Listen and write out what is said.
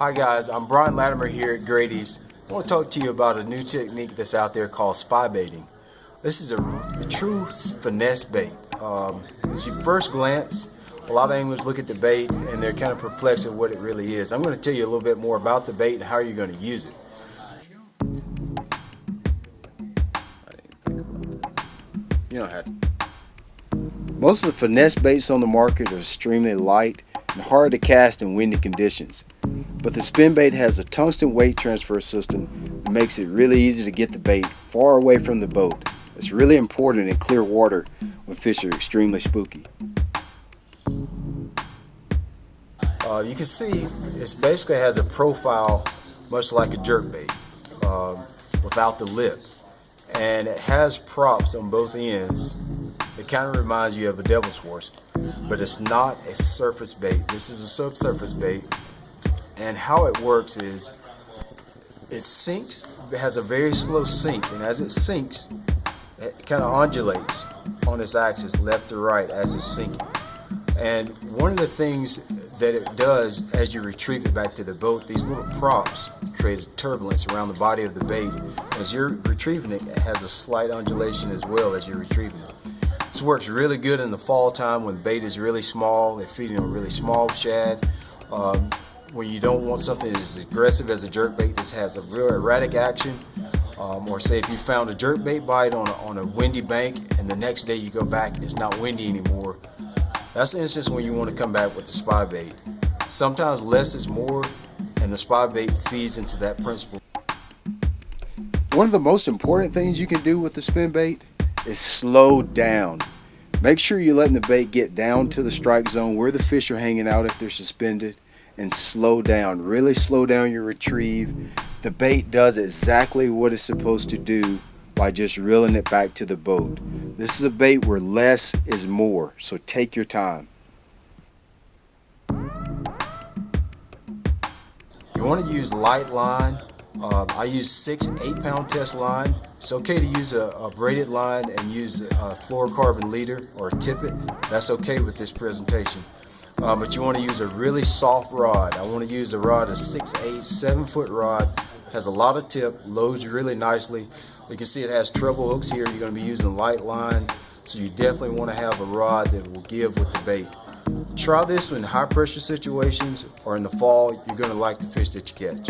Hi guys, I'm Latimer here at Grady's. I want to talk to you about a new technique that's out there called spy baiting. This is a true finesse bait. As you first glance, a lot of anglers look at the bait and they're kind of perplexed at what it really is. I'm going to tell you a little bit more about the bait and how you're going to use it. You don't have to. Most of the finesse baits on the market are extremely light and hard to cast in windy conditions. But the spin bait has a tungsten weight transfer system that makes it really easy to get the bait far away from the boat. It's really important in clear water when fish are extremely spooky. You can see it basically has a profile much like a jerkbait without the lip. And it has props on both ends. It kind of reminds you of a devil's horse, but it's not a surface bait. This is a subsurface bait. And how it works is it sinks, it has a very slow sink, and as it sinks, it kind of undulates on its axis left to right as it's sinking. And one of the things that it does as you retrieve it back to the boat, these little props create a turbulence around the body of the bait. As you're retrieving it, it has a slight undulation as well as you're retrieving it. This works really good in the fall time when the bait is really small. They're feeding on really small shad. When you don't want something as aggressive as a jerkbait, this has a real erratic action. Or say if you found a jerkbait bite on a windy bank and the next day you go back and it's not windy anymore, that's the instance when you want to come back with the spy bait. Sometimes less is more, and the spy bait feeds into that principle. One of the most important things you can do with the spin bait is slow down. Make sure you're letting the bait get down to the strike zone where the fish are hanging out if they're suspended, and slow down. Really slow down your retrieve. The bait does exactly what it's supposed to do by just reeling it back to the boat. This is a bait where less is more, so take your time. You want to use light line. I use 6 8-pound test line. It's okay to use a braided line and use a fluorocarbon leader or a tippet. That's okay with this presentation. But you want to use a really soft rod. I want to use a rod, a 6/8, 7-foot rod. Has a lot of tip, loads really nicely. You can see it has treble hooks here. You're going to be using light line, so you definitely want to have a rod that will give with the bait. Try this in high pressure situations or in the fall. You're going to like the fish that you catch.